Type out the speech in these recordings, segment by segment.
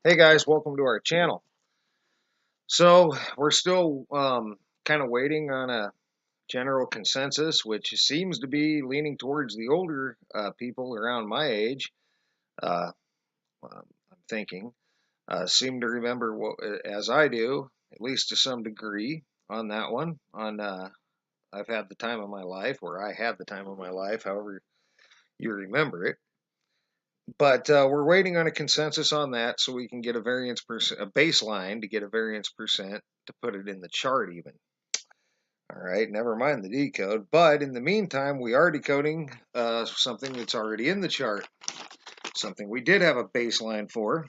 Hey guys, welcome to our channel. So we're still kind of waiting on a general consensus, which seems to be leaning towards the older people around my age. Uh, I'm thinking seem to remember what, as I do, at least to some degree, on that one. On I've had the time of my life, or I had the time of my life, however you remember it. But we're waiting on a consensus on that so we can get a variance percent, a baseline to get a variance percent to put it in the chart even. All right, never mind the decode. But in the meantime, we are decoding something that's already in the chart, something we did have a baseline for,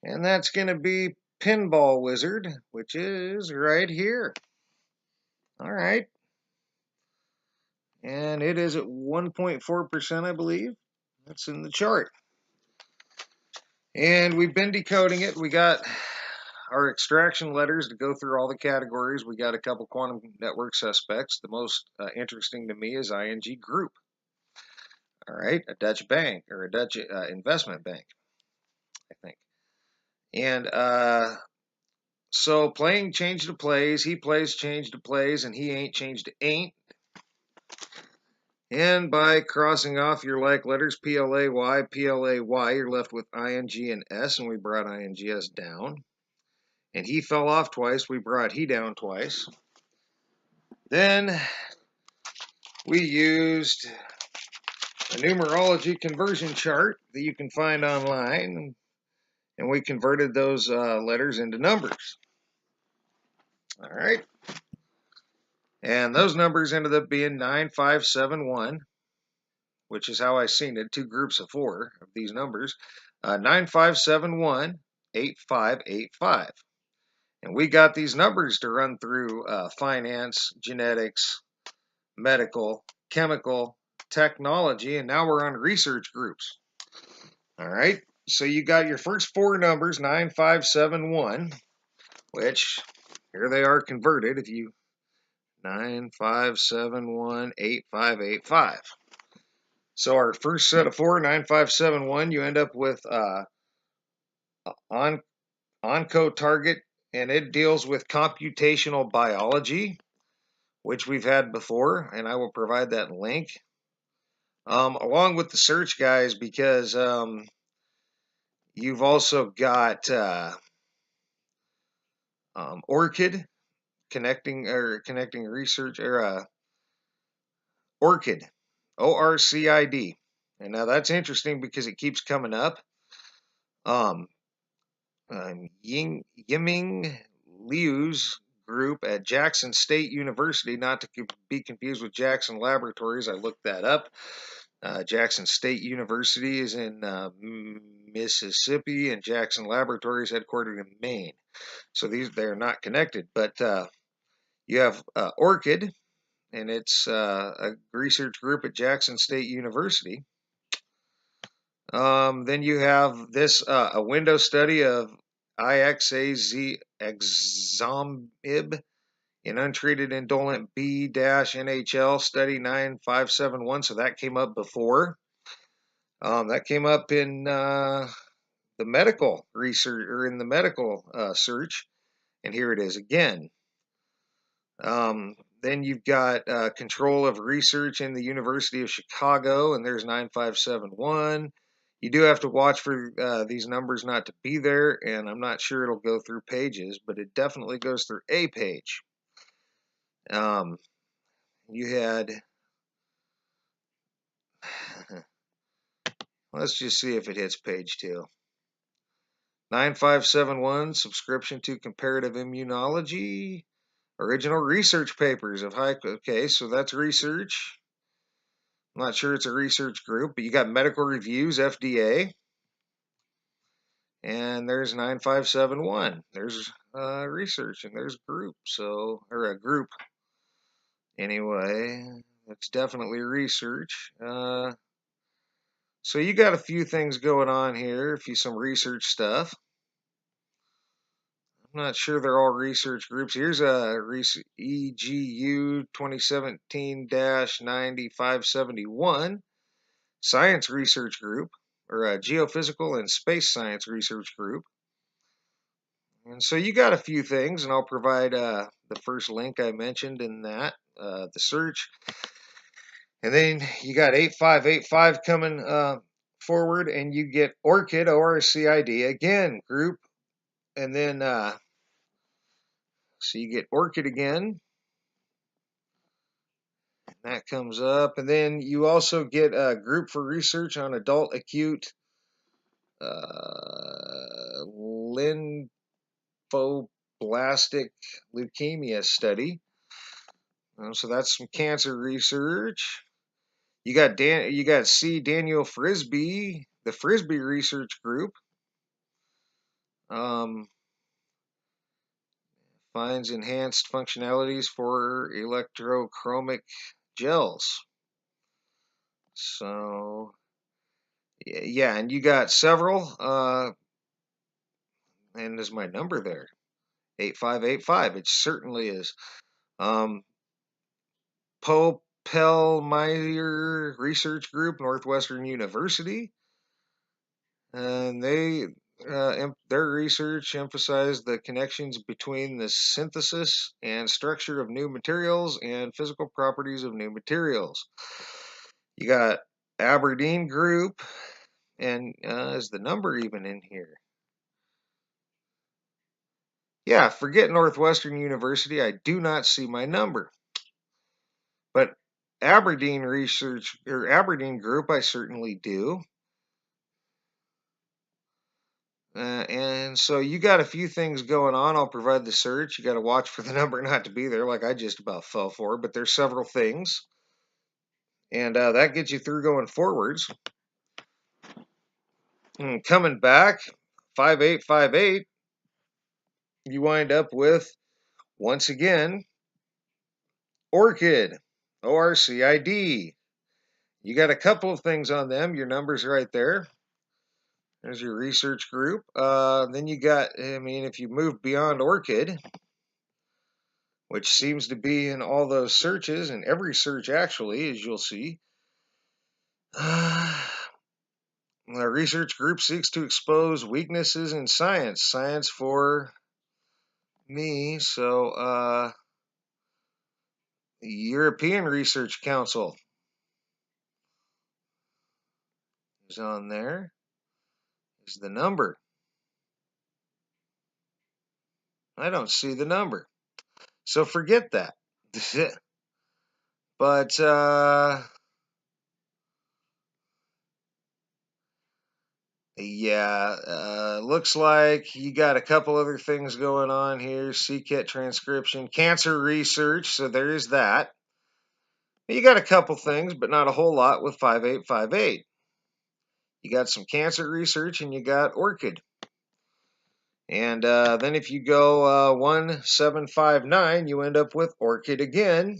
and that's going to be Pinball Wizard, which is right here. All right, and it is at 1.4%, I believe. That's in the chart. And we've been decoding it. We got our extraction letters to go through all the categories. We got a couple quantum network suspects. The most interesting to me is ING Group. All right, a Dutch bank or a Dutch investment bank, I think. And so playing change to plays, he plays change to plays, and he ain't changed to ain't. And by crossing off your like letters, PLAY, PLAY, you're left with ING and S, and we brought INGS down. And he fell off twice, we brought he down twice. Then we used a numerology conversion chart that you can find online, and we converted those letters into numbers. All right. And those numbers ended up being 9571, which is how I seen it, two groups of four of these numbers, 9571, 8585. And we got these numbers to run through finance, genetics, medical, chemical, technology, and now we're on research groups. All right, so you got your first four numbers, 9571, which here they are converted. If you 95718585. So our first set of four, 9571, you end up with onco target, and it deals with computational biology, which we've had before, and I will provide that link. Along with the search guys, because you've also got Orchid connecting research, or Orchid, ORCID. And now that's interesting because it keeps coming up. Yiming Liu's group at Jackson State University, not to be confused with Jackson Laboratories. I looked that up. Jackson State University is in Mississippi, and Jackson Laboratories headquartered in Maine. So they're not connected. But you have Orchid, and it's a research group at Jackson State University. Then you have this a window study of IXAZ exomib in untreated indolent B-NHL study 9571. So that came up before. That came up in the medical research, or in the medical search, and here it is again. Then you've got control of research in the University of Chicago, and there's 9571. You do have to watch for these numbers not to be there, and I'm not sure it'll go through pages, but it definitely goes through a page. You had, let's just see if it hits page 2. 9571, subscription to comparative immunology, original research papers of high, okay, so that's research. I'm not sure it's a research group, but you got medical reviews, FDA. And there's 9571. There's research, and there's group. So, or a group. Anyway, that's definitely research. So you got a few things going on here, some research stuff. I'm not sure they're all research groups. Here's a EGU 2017-9571 science research group. Geophysical and Space Science Research Group. And so you got a few things, and I'll provide the first link I mentioned in that, the search. And then you got 8585 coming forward, and you get Orchid, ORCID, again, group. And then, so you get Orchid again. That comes up. And then you also get a group for research on adult acute lymphoblastic leukemia study. So that's some cancer research. You got C. Daniel Frisbee, the Frisbee Research Group. Finds enhanced functionalities for electrochromic gels. So, yeah, and you got several, and there's my number there, 8585. It certainly is. Popelmeier Research Group, Northwestern University, and their research emphasized the connections between the synthesis and structure of new materials and physical properties of new materials. You got Aberdeen Group, and is the number even in here? Yeah, forget Northwestern University. I do not see my number. But Aberdeen Research, or Aberdeen Group, I certainly do. And so you got a few things going on. I'll provide the search. You got to watch for the number not to be there, like I just about fell for. But there's several things, and that gets you through going forwards. And coming back, 5858, you wind up with, once again, Orchid, ORCID. You got a couple of things on them. Your number's right there. There's your research group. Then you got, I mean, if you move beyond Orchid, which seems to be in all those searches, and every search actually, as you'll see. The research group seeks to expose weaknesses in science. Science for me. So, the European Research Council is on there. Is the number. I don't see the number. So forget that. But, yeah, looks like you got a couple other things going on here. CKIT transcription, cancer research, so there is that. You got a couple things, but not a whole lot with 5858. You got some cancer research, and you got Orchid. And then if you go 1759, you end up with Orchid again.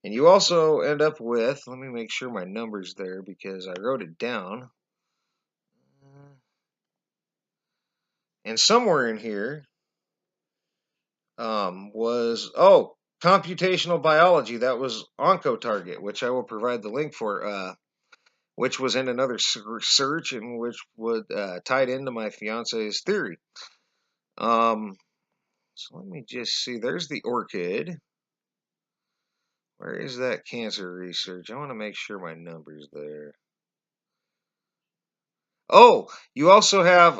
And you also end up with, let me make sure my number's there because I wrote it down. And somewhere in here was, computational biology. That was OncoTarget, which I will provide the link for, which was in another search and which would tied into my fiance's theory. So let me just see. There's the Orchid. Where is that cancer research? I want to make sure my number's there. Oh, you also have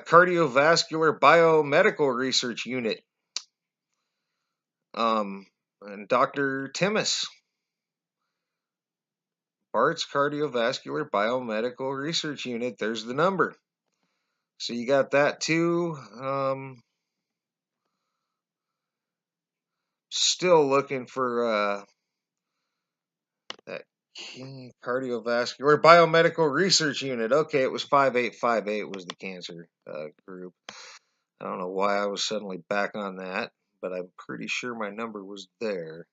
cardiovascular biomedical research unit. And Dr. Timmis. Bart's cardiovascular biomedical research unit. There's the number. So you got that too. Still looking for that cardiovascular biomedical research unit. Okay, it was 5858 was the cancer group. I don't know why I was suddenly back on that, but I'm pretty sure my number was there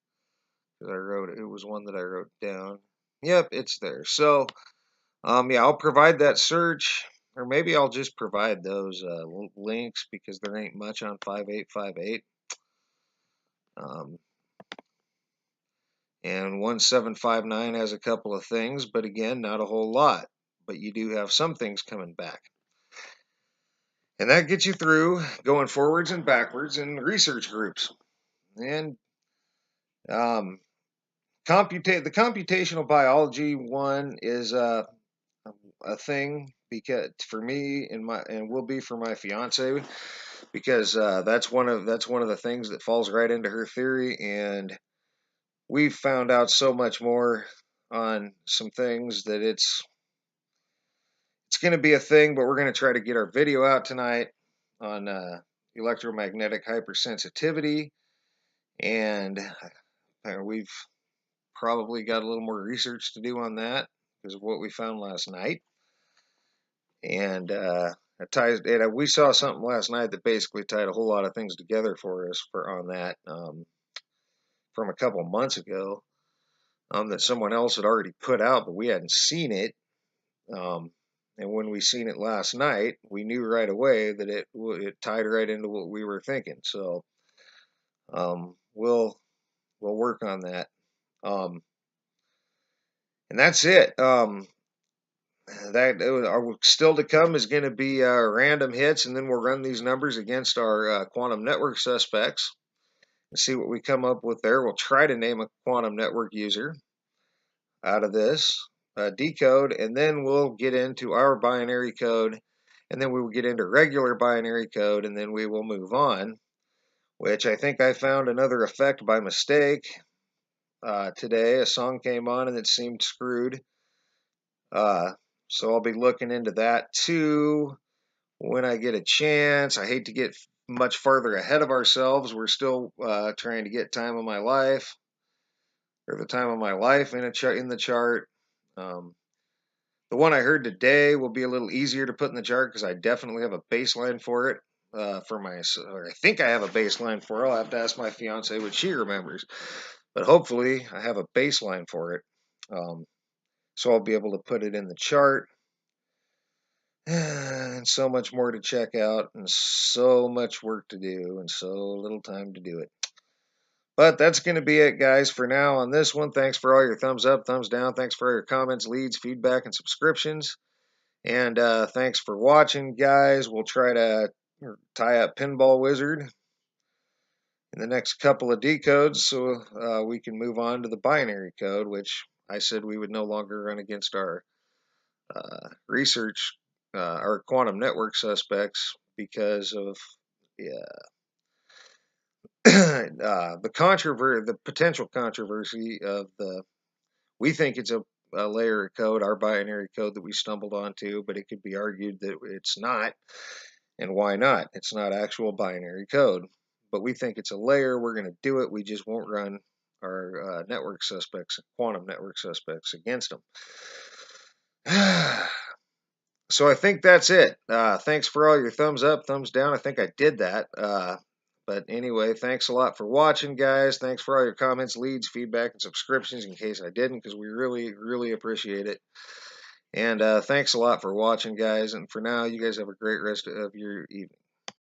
because I wrote it. It was one that I wrote down. Yep, it's there. So, yeah, I'll provide that search, or maybe I'll just provide those links because there ain't much on 5858. And 1759 has a couple of things, but again, not a whole lot. but you do have some things coming back. And that gets you through going forwards and backwards in research groups. And the computational biology one is a thing, because for me and will be for my fiance, because that's one of the things that falls right into her theory, and we've found out so much more on some things that it's going to be a thing. But we're going to try to get our video out tonight on electromagnetic hypersensitivity, and we've probably got a little more research to do on that because of what we found last night. And we saw something last night that basically tied a whole lot of things together for us on that from a couple months ago, that someone else had already put out, but we hadn't seen it. And when we seen it last night, we knew right away that it tied right into what we were thinking. So we'll work on that. And that's it. That still to come is going to be random hits, and then we'll run these numbers against our quantum network suspects and see what we come up with there. We'll try to name a quantum network user out of this decode, and then we'll get into our binary code, and then we will get into regular binary code, and then we will move on, which I think I found another effect by mistake today. A song came on and it seemed screwed. So I'll be looking into that too when I get a chance. I hate to get much farther ahead of ourselves. We're still trying to get time of my life, or the time of my life in the chart. The one I heard today will be a little easier to put in the chart because I definitely have a baseline for it. Or I think I have a baseline for it. I'll have to ask my fiance what she remembers, but hopefully I have a baseline for it. So I'll be able to put it in the chart. And so much more to check out, and so much work to do, and so little time to do it. But that's going to be it, guys, for now on this one. Thanks for all your thumbs up, thumbs down. Thanks for all your comments, leads, feedback, and subscriptions. And thanks for watching, guys. We'll try to tie up Pinball Wizard in the next couple of decodes so we can move on to the binary code, which I said we would no longer run against our research, our quantum network suspects, because of the potential controversy of we think it's a layer of code, our binary code that we stumbled onto, but it could be argued that it's not. And why not? It's not actual binary code, but we think it's a layer. We're going to do it. We just won't run our network suspects, quantum network suspects, against them. So I think that's it. Thanks for all your thumbs up, thumbs down. I think I did that. But anyway, thanks a lot for watching, guys. Thanks for all your comments, leads, feedback, and subscriptions, in case I didn't, because we really, really appreciate it. And thanks a lot for watching, guys. And for now, you guys have a great rest of your evening.